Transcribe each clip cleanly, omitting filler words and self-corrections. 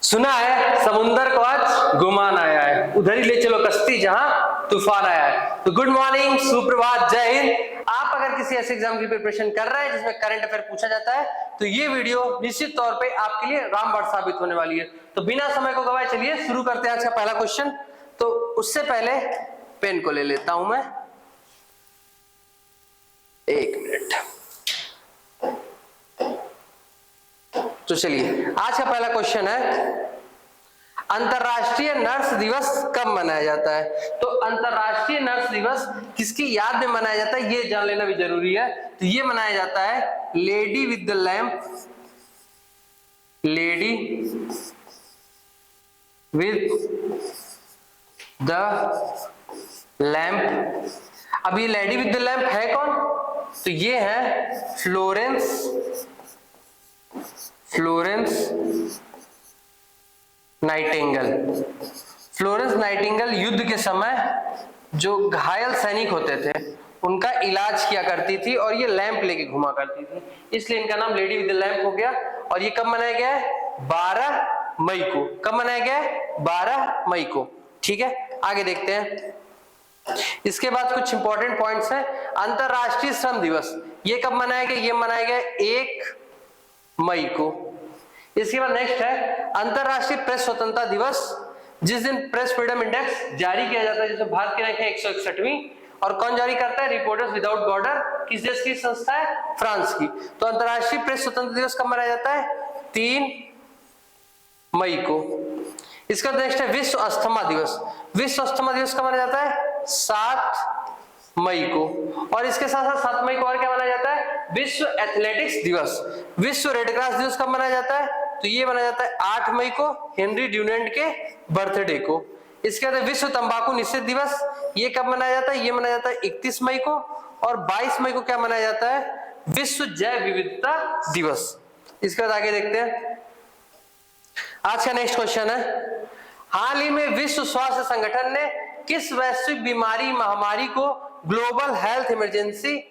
सुना है समुंदर को आज गुमान आया है, उधर ही ले चलो कश्ती जहां तूफान आया है। तो गुड मॉर्निंग, सुप्रभात, जय हिंद। आप अगर किसी ऐसे एग्जाम की प्रिपरेशन कर रहे हैं जिसमें करंट अफेयर पूछा जाता है तो ये वीडियो निश्चित तौर पे आपके लिए रामबाण साबित होने वाली है। तो बिना समय को गवाए चलिए शुरू करते हैं आज का पहला क्वेश्चन। तो उससे पहले पेन को ले लेता हूं मैं, एक मिनट। तो चलिए आज का पहला क्वेश्चन है, अंतरराष्ट्रीय नर्स दिवस कब मनाया जाता है? तो अंतरराष्ट्रीय नर्स दिवस किसकी याद में मनाया जाता है ये जान लेना भी जरूरी है। तो ये मनाया जाता है lady with the lamp, lady with the lamp. अब ये लेडी विद द लैम्प है कौन? तो ये है फ्लोरेंस नाइटिंगेल। फ्लोरेंस नाइटिंगेल युद्ध के समय जो घायल सैनिक होते थे उनका इलाज किया करती थी और ये लैंप लेके घुमा करती थी, इसलिए इनका नाम लेडी विद द लैंप हो गया। और ये कब मनाया गया है? 12 मई को। कब मनाया गया है? 12 मई को। ठीक है, आगे देखते हैं। इसके बाद कुछ इंपॉर्टेंट पॉइंट्स हैं। अंतरराष्ट्रीय श्रम दिवस ये कब मनाया गया? ये मनाया गया 1 मई को। इसके बाद नेक्स्ट है अंतरराष्ट्रीय प्रेस स्वतंत्रता दिवस, जिस दिन प्रेस फ्रीडम इंडेक्स जारी किया जाता है, जिसमें भारत की रैंक है 161वीं। और कौन जारी करता है? Reporters without border. किस देश की संस्था है? फ्रांस की। तो अंतरराष्ट्रीय प्रेस स्वतंत्रता दिवस कब मनाया जाता है? 3 मई को। इसका नेक्स्ट है विश्व अस्थमा दिवस। विश्व अस्थमा दिवस कब मनाया जाता है? 7 मई को। और इसके साथ साथ 7 मई को और क्या मनाया जाता है? विश्व एथलेटिक्स दिवस। विश्व रेड क्रॉस दिवस कब मनाया जाता है? तो ये मनाया जाता है 8 मई को, हेनरी ड्यूनेंट के बर्थडे को। इसके बाद विश्व तंबाकू निषेध दिवस ये कब मनाया जाता है? ये मनाया जाता है 31 मई को। और 22 मई को क्या मनाया जाता है? विश्व जैव विविधता दिवस। इसके बाद आगे देखते हैं। आज का नेक्स्ट क्वेश्चन है, हाल ही में विश्व स्वास्थ्य संगठन ने किस वैश्विक बीमारी महामारी को ग्लोबल हेल्थ इमरजेंसी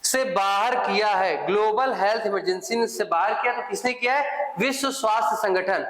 से बाहर किया है? ग्लोबल हेल्थ इमरजेंसी से बाहर किया तो किसने किया है? विश्व स्वास्थ्य संगठन।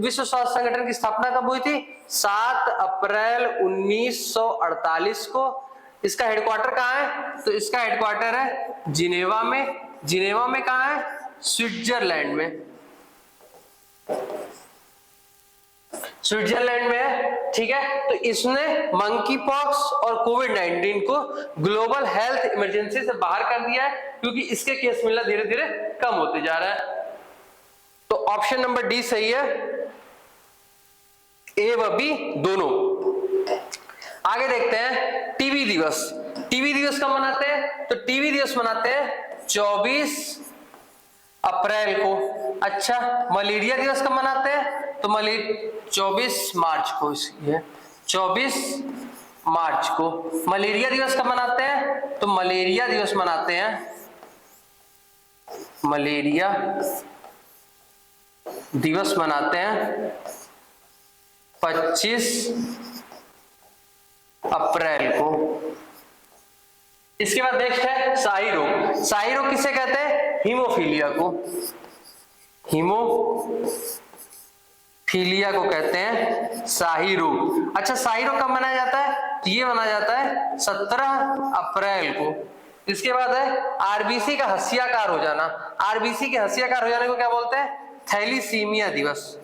विश्व स्वास्थ्य संगठन की स्थापना कब हुई थी? 7 अप्रैल 1948 को। इसका हेडक्वार्टर कहाँ है? तो इसका हेडक्वार्टर है जिनेवा में। जिनेवा में कहाँ है? स्विट्जरलैंड में। स्विट्जरलैंड में है। ठीक है, तो इसने मंकी पॉक्स और कोविड-19 को ग्लोबल हेल्थ इमरजेंसी से बाहर कर दिया है, क्योंकि इसके केस मिलना धीरे धीरे कम होते जा रहा है। तो ऑप्शन नंबर डी सही है, ए व बी दोनों। आगे देखते हैं टीबी दिवस। टीबी दिवस कब मनाते हैं? तो टीबी दिवस मनाते हैं 24 अप्रैल को। अच्छा, मलेरिया दिवस कब मनाते हैं? तो 24 मार्च को। ये 24 मार्च को। मलेरिया दिवस कब मनाते हैं? तो मलेरिया दिवस मनाते हैं, मलेरिया दिवस मनाते हैं 25 अप्रैल को। इसके बाद नेक्स्ट है शाही रोग। शाही रोग किसे कहते हैं? हीमोफीलिया को। हीमोफीलिया को कहते हैं शाही रोग। अच्छा, शाही रोग कब मनाया जाता है? तो ये मनाया जाता है 17 अप्रैल को। इसके बाद है आरबीसी का हस्याकार हो जाना। आरबीसी के हस्याकार हो जाने को क्या बोलते हैं? थैलीसीमिया दिवस।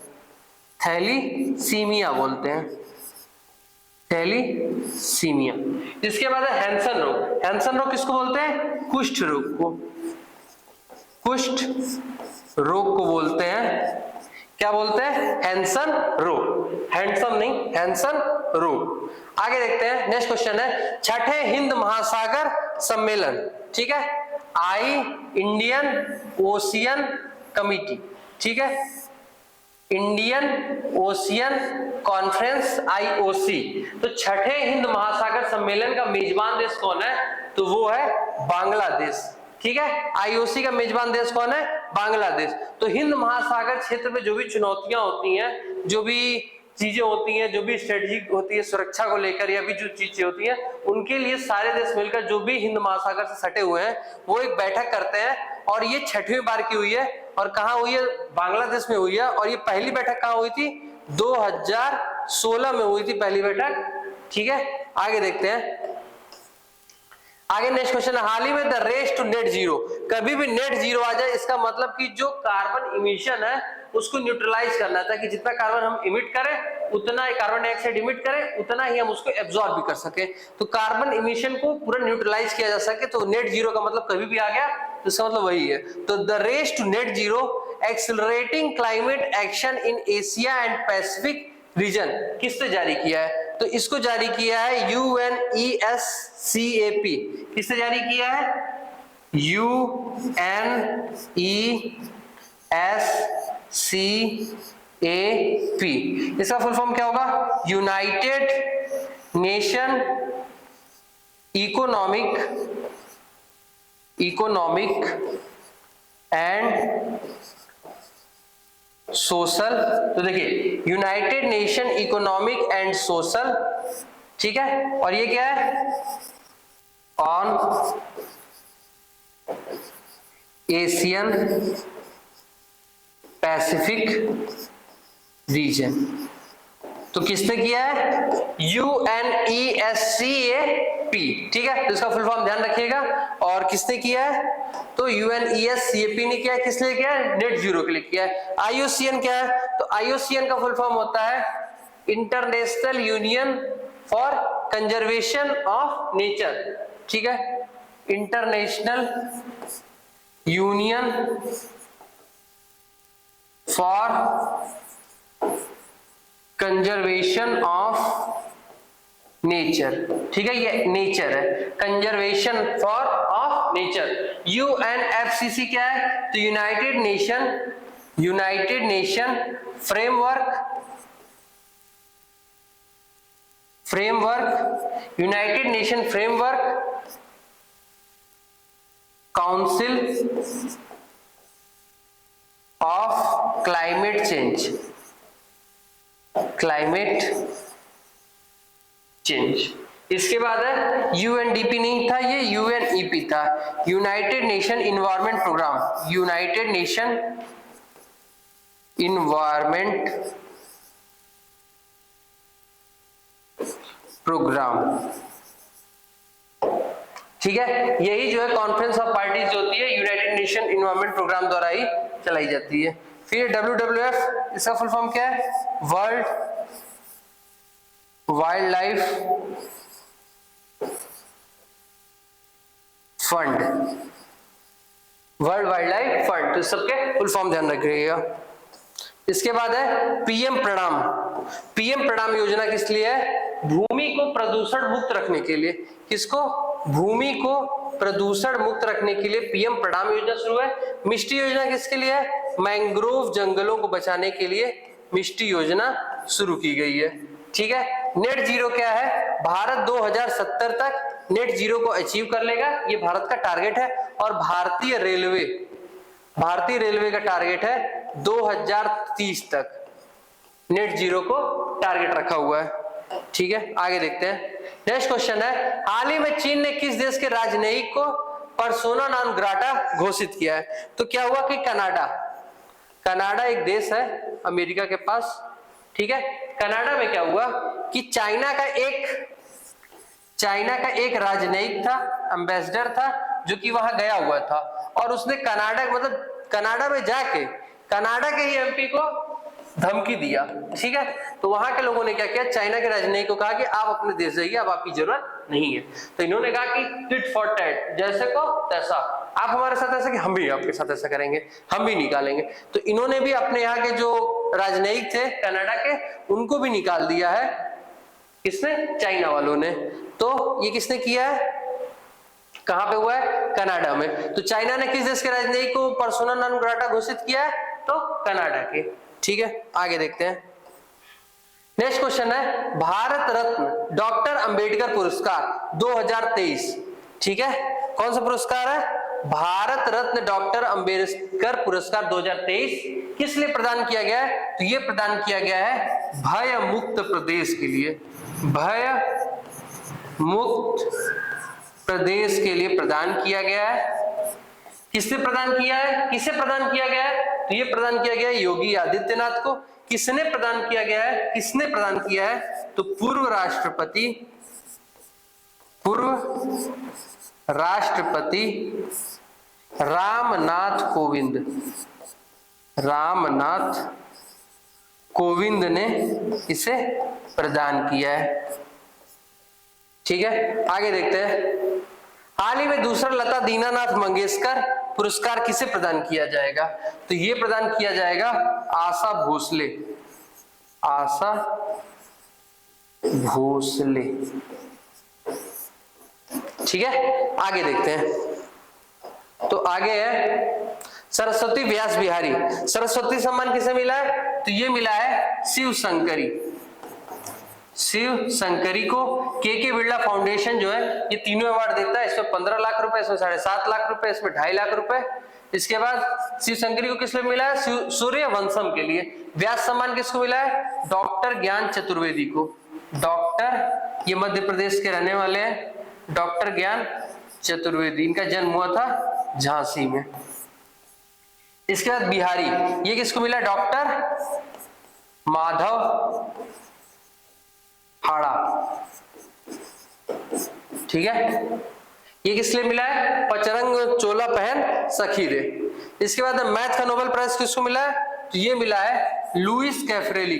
थैलीसीमिया बोलते हैं, थैलीसीमिया। इसके बाद है हैंसन रोग। हैंसन रोग किसको बोलते हैं? कुष्ठ रोग को। कुष्ठ रोग को बोलते हैं, क्या बोलते हैं? हैंसन रोग। हैंडसम नहीं, हैंसन रोग। आगे देखते हैं। नेक्स्ट क्वेश्चन है छठे हिंद महासागर सम्मेलन। ठीक है, आई इंडियन ओशियन कमिटी। ठीक है, इंडियन ओशियन कॉन्फ्रेंस IOC। तो छठे हिंद महासागर सम्मेलन का मेजबान देश कौन है? तो वो है बांग्लादेश। ठीक है, IOC का मेजबान देश कौन है? बांग्लादेश। तो हिंद महासागर क्षेत्र में जो भी चुनौतियां होती हैं, जो भी चीजें होती हैं, जो भी स्ट्रेटेजी होती है सुरक्षा को लेकर, या भी जो चीजें होती हैं, उनके लिए सारे देश मिलकर जो भी हिंद महासागर से सटे हुए हैं वो एक बैठक करते हैं। और ये 6वीं बार की हुई है और कहाँ हुई है, बांग्लादेश में हुई है। और ये पहली बैठक कहाँ हुई थी, 2016 में हुई थी पहली बैठक। ठीक है, आगे देखते हैं। आगे नेक्स्ट क्वेश्चन है, हाल ही में the race to net zero, कभी भी नेट जीरो आ जाए इसका मतलब कि जो कार्बन इमिशन है उसको न्यूट्रलाइज करना था, कि जितना कार्बन हम इमिट करें उतना ही कार्बन डाइऑक्साइड इमिट करें उतना ही हम उसको एब्जॉर्ब भी कर सके। तो कार्बन इमिशन को पूरा न्यूट्रलाइज किया जा सके, तो नेट जीरो का मतलब कभी भी आ गया तो इसका मतलब वही है। तो the race to net zero accelerating climate action in Asia and Pacific region किसने जारी किया है, तो इसको जारी किया है UNESCAP। किसने जारी किया है, UNESCAP। इसका फुल फॉर्म क्या होगा, United nation economic and social. तो देखिए United nation economic and social, ठीक है, और ये क्या है, ऑन एशियन पैसिफिक रीजन। तो किसने किया है, UNESCAP। ठीक है, तो इसका फुल फॉर्म ध्यान रखिएगा। और किसने किया है, तो UNESCAP ने किया है। किस लिए किया है, नेट जीरो के लिए किया है। IUCN क्या है, तो IUCN का फुल फॉर्म होता है international union for conservation of nature. ठीक है, international union for conservation of nature. ठीक है, ये नेचर है, conservation for of nature. UNFCC क्या है, तो united nation united nation framework council of climate change. इसके बाद है UNDP नहीं था, ये UNEP था, united nation environment programme. United nation environment programme. ठीक है, यही जो है कॉन्फ्रेंस ऑफ पार्टीज जो होती है यूनाइटेड नेशन इन्वायरमेंट प्रोग्राम द्वारा ही चलाई जाती है। फिर WWF, इसका फुल फॉर्म क्या है, world wild life fund. World wild life fund, तो सबके फुल फॉर्म ध्यान रखिएगा। इसके बाद है PM प्रणाम योजना किस लिए है, भूमि को प्रदूषण मुक्त रखने के लिए। किसको, भूमि को प्रदूषण मुक्त रखने के लिए PM प्रणाम योजना शुरू है। मिष्टी योजना किसके लिए है, मैंग्रोव जंगलों को बचाने के लिए मिष्टी योजना शुरू की गई है। ठीक है, नेट जीरो क्या है, भारत 2070 तक नेट जीरो को अचीव कर लेगा, ये भारत का टारगेट है। और भारतीय रेलवे का टारगेट है 2030 तक नेट जीरो को टारगेट रखा हुआ है। ठीक है, आगे देखते हैं। नेक्स्ट क्वेश्चन है, हाल ही में चीन ने किस देश के राजनयिक को पर्सोना नॉन ग्राटा घोषित किया है, तो क्या हुआ कि कनाडा एक देश है अमेरिका के पास। ठीक है, कनाडा में क्या हुआ कि चाइना का एक राजनयिक था, एम्बेसडर था, जो कि वहां गया हुआ था, और उसने कनाडा में जाके कनाडा के ही MP को धमकी दिया। ठीक है, तो वहां के लोगों ने क्या किया, चाइना के राजनयिक को कहा कि आप अपने देश जाइए, अब आपकी जरूरत नहीं है। तो इन्होंने कहा कि टिट फॉर टैट, जैसे को तैसा, आप हमारे साथ ऐसा कि हम भी आपके साथ ऐसा करेंगे, हम भी निकालेंगे। तो इन्होंने भी अपने यहाँ के जो राजनयिक थे कनाडा के, उनको भी निकाल दिया है। किसने, चाइना वालों ने। तो ये किसने किया है, कहां पे हुआ है, कनाडा में। तो चाइना ने किस देश के राजनयिक को पर्सोना नॉन ग्राटा घोषित किया है, तो कनाडा के। ठीक है, आगे देखते हैं। नेक्स्ट क्वेश्चन है, भारत रत्न डॉक्टर अंबेडकर पुरस्कार 2023। ठीक है, कौन सा पुरस्कार है, भारत रत्न डॉक्टर अंबेडकर पुरस्कार 2023 किस लिए प्रदान किया गया है, तो ये प्रदान किया गया है भय मुक्त प्रदेश के लिए। भय मुक्त प्रदेश के लिए प्रदान किया गया है। किसने प्रदान किया है, किसे प्रदान किया गया है, तो ये प्रदान किया गया है योगी आदित्यनाथ को। किसने प्रदान किया गया है, किसने प्रदान किया है, तो पूर्व राष्ट्रपति रामनाथ कोविंद ने इसे प्रदान किया है। ठीक है, आगे देखते हैं। हाल ही में दूसरा लता दीनानाथ मंगेशकर पुरस्कार किसे प्रदान किया जाएगा, तो ये प्रदान किया जाएगा आशा भोसले। ठीक है, आगे देखते हैं। तो आगे है सरस्वती व्यास बिहारी। सरस्वती सम्मान किसे मिला है, तो ये मिला है शिव शंकरी को। के बिरला फाउंडेशन जो है ये तीनों अवार्ड देता है। इसमें 15 लाख रुपए, इसमें 7.5 लाख रुपए, इसमें 2.5 लाख रुपए। इसके बाद शिव शंकरी को किस लिए मिला है, सूर्यवंशम के लिए। व्यास सम्मान किसको मिला है, डॉक्टर ज्ञान चतुर्वेदी को। डॉक्टर, ये मध्य प्रदेश के रहने वाले हैं, डॉक्टर ज्ञान चतुर्वेदी। इनका जन्म हुआ था झांसी में। इसके बाद बिहारी, ये किसको मिला, डॉक्टर माधव हाड़ा। ठीक है, ये किस लिए मिला है, पचरंग चोला पहन सखी रे। इसके बाद मैथ का नोबेल प्राइज किसको मिला है, तो ये मिला है लुइस कैफरेली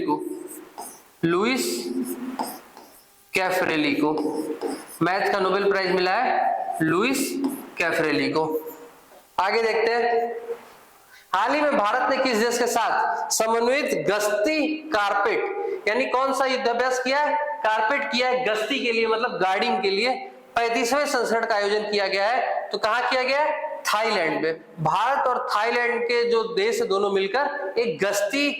को। मैथ का नोबेल प्राइज मिला है लुइस कैफरेली को। आगे देखते हैं। हाल ही में भारत ने किस देश के साथ समन्वित गश्ती कारपेट, यानी कौन सा युद्धाभ्यास किया है, कारपेट किया है गश्ती के लिए, मतलब गार्डिंग के लिए 35वें संस्करण का आयोजन किया गया है। तो कहां किया गया है, थाईलैंड में। भारत और थाईलैंड के जो देश दोनों मिलकर एक गश्ती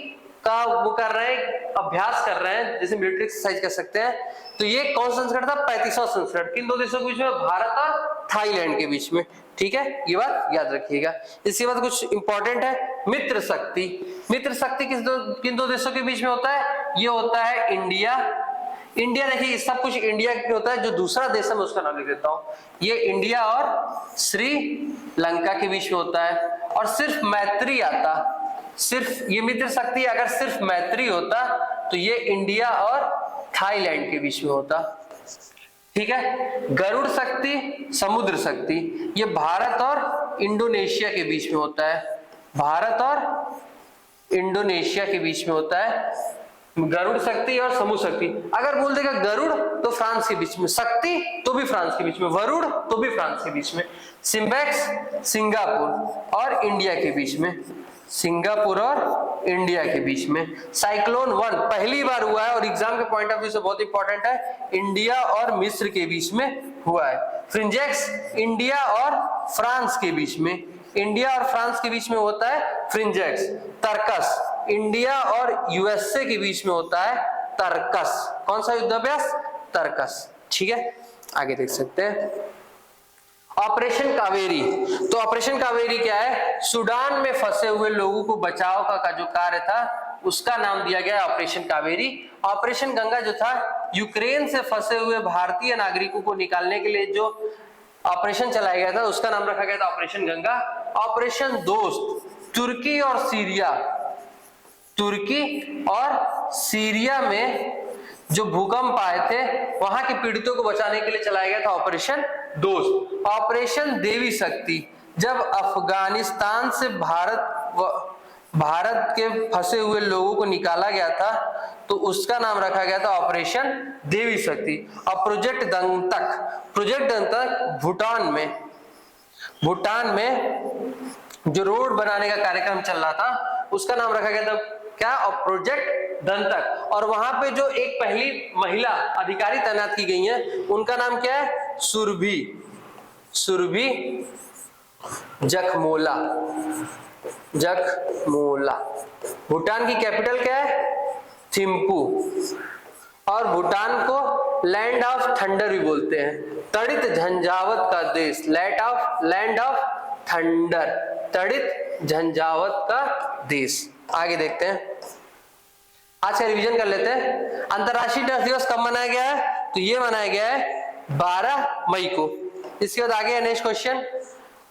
का वो कर रहे हैं, अभ्यास कर रहे हैं, जैसे मिलिट्री एक्सरसाइज कर सकते हैं। तो ये कौन सा संस्करण था, 35वां संस्करण। किन दो देशों के बीच में, भारत और थाईलैंड के बीच में। ठीक है, ये बात याद रखिएगा। इसके बाद कुछ इंपॉर्टेंट है, मित्र शक्ति किन दो देशों के बीच में होता है, ये होता है इंडिया। देखिए सब कुछ इंडिया के होता है, जो दूसरा देश है मैं उसका नाम लिख देता हूं। ये इंडिया और श्रीलंका के बीच में होता है। और सिर्फ मैत्री आता, सिर्फ ये मित्र शक्ति अगर सिर्फ मैत्री होता तो ये इंडिया और थाईलैंड के बीच में होता। ठीक है, गरुड़ शक्ति, समुद्र शक्ति, ये भारत और इंडोनेशिया के बीच में होता है। भारत और इंडोनेशिया के बीच में होता है गरुड़ शक्ति और समूह शक्ति। अगर बोल देगा गरुड़ तो फ्रांस के बीच में, शक्ति तो भी फ्रांस के बीच में, वरुड़ तो भी फ्रांस के बीच में। सिम्बेक्स सिंगापुर और इंडिया के बीच में, सिंगापुर और इंडिया के बीच में। साइक्लोन 1 पहली बार हुआ है और एग्जाम के पॉइंट ऑफ व्यू से बहुत इंपॉर्टेंट है, इंडिया और मिस्र के बीच में हुआ है। फ्रिंजेक्स इंडिया और फ्रांस के बीच में, इंडिया और फ्रांस के बीच में होता है फ्रिंजेक्स। तर्कस इंडिया और यूएसए के बीच में होता है तर्कस। कौन सा युद्धाभ्यास, तर्कस। ठीक है, आगे देख सकते हैं। ऑपरेशन कावेरी, तो ऑपरेशन कावेरी क्या है, सूडान में फंसे हुए लोगों को बचाव का जो कार्य था उसका नाम दिया गया ऑपरेशन कावेरी। ऑपरेशन गंगा जो था, यूक्रेन से फंसे हुए भारतीय नागरिकों को निकालने के लिए जो ऑपरेशन चलाया गया था उसका नाम रखा गया था ऑपरेशन गंगा। ऑपरेशन दोस्त, तुर्की और सीरिया में जो भूकंप आए थे वहां के पीड़ितों को बचाने के लिए चलाया गया था ऑपरेशन दोस्त। ऑपरेशन देवी शक्ति, जब अफगानिस्तान से भारत के फंसे हुए लोगों को निकाला गया था तो उसका नाम रखा गया था ऑपरेशन देवी शक्ति। और प्रोजेक्ट दंतक भूटान में जो रोड बनाने का कार्यक्रम चल रहा था उसका नाम रखा गया था क्या, प्रोजेक्ट दंतक। और वहां पे जो एक पहली महिला अधिकारी तैनात की गई है उनका नाम क्या है, सुरभि जखमोला। भूटान की कैपिटल क्या है, थिम्पू। और भूटान को लैंड ऑफ थंडर भी बोलते हैं, तड़ित झंझावत का देश, लैंड ऑफ थंडर, तड़ित झंझावत का देश। आगे देखते हैं, आज का रिवीजन कर लेते हैं। अंतरराष्ट्रीय नर्स दिवस कब मनाया गया है, तो ये मनाया गया है 12 मई को। इसके बाद आगे नेक्स्ट क्वेश्चन,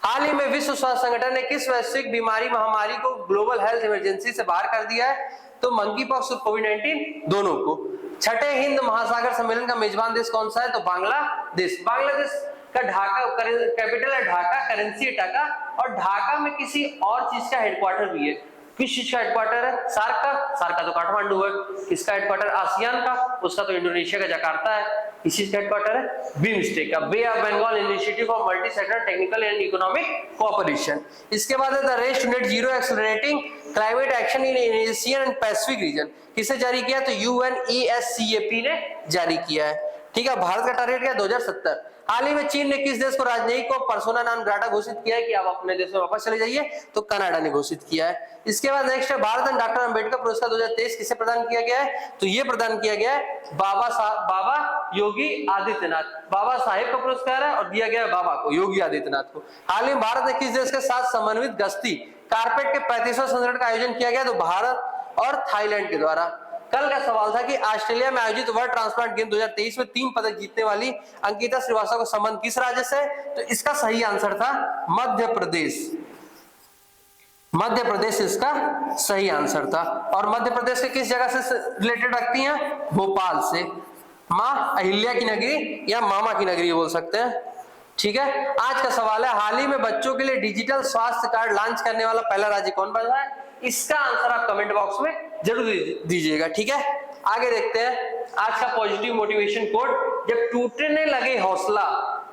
हाल ही में विश्व स्वास्थ्य संगठन ने किस वैश्विक बीमारी महामारी को ग्लोबल हेल्थ इमरजेंसी से बाहर कर दिया है, तो मंकी पॉक्स और कोविड-19 दोनों को। छठे हिंद महासागर सम्मेलन का मेजबान देश कौन सा है, तो बांग्लादेश। बांग्लादेश का ढाका कैपिटल है ढाका, करेंसी है टाका, और ढाका में किसी और चीज का हेडक्वार्टर भी है। किस चीज का हेडक्वार्टर है, सार्क का तो काठमांडू है। किसका हेडक्वार्टर, आसियान का, उसका तो इंडोनेशिया का जकार्ता है। इसी का हेडक्वार्टर है बिम्स्टेक का, bay of Bengal initiative for multi sector technical and economic cooperation. इसके बाद है the race to net zero accelerating climate action in Asian and Pacific region. किसे जारी किया, तो UNESCAP ने जारी किया है। ठीक है, भारत का टारगेट क्या है, 2070। हाल ही में चीन ने किस देश को राजनयिक को पर्सोना नॉन ग्राटा घोषित किया है कि आप अपने देश में वापस चले जाइए, तो कनाडा ने घोषित किया है। इसके बाद नेक्स्ट है भारत एंड डॉक्टर अंबेडकर पुरस्कार 2023 किसे प्रदान किया गया है, तो ये प्रदान किया गया है बाबा योगी आदित्यनाथ। बाबा साहेब का पुरस्कार है और दिया गया है बाबा को, योगी आदित्यनाथ को। हाल ही में भारत ने किस देश के साथ समन्वित गश्ती कारपेट के 35वें संस्करण का आयोजन किया गया, तो भारत और थाईलैंड के द्वारा। कल का सवाल था कि ऑस्ट्रेलिया में आयोजित वर्ल्ड ट्रांसप्लांट गेम 2023 में 3 पदक जीतने वाली अंकिता श्रीवास्तव का संबंध किस राज्य से, तो इसका सही आंसर था मध्य प्रदेश। मध्य प्रदेश इसका सही आंसर था। और मध्य प्रदेश के किस जगह से रिलेटेड रखती हैं, भोपाल से। माँ अहिल्या की नगरी या मामा की नगरी बोल सकते हैं। ठीक है, आज का सवाल है हाल ही में बच्चों के लिए डिजिटल स्वास्थ्य कार्ड लॉन्च करने वाला पहला राज्य कौन बना है। इसका आंसर आप कमेंट बॉक्स में जरूर दीजिएगा। ठीक है, आगे देखते हैं आज का पॉजिटिव मोटिवेशन कोड। जब टूटने लगे हौसला,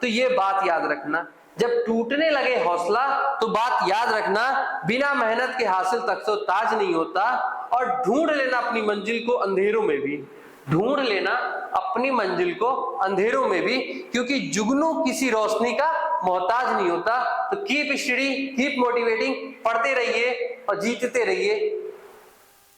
तो ये बात याद रखना, जब टूटने लगे हौसला तो बात याद रखना, बिना मेहनत के हासिल तख्तो-ताज नहीं होता। और ढूंढ लेना अपनी मंजिल को अंधेरों में भी, ढूंढ लेना अपनी मंजिल को अंधेरों में भी, क्योंकि जुगनू किसी रोशनी का मोहताज नहीं होता। तो कीप स्टडी, कीप मोटिवेटिंग, पढ़ते रहिए और जीतते रहिए।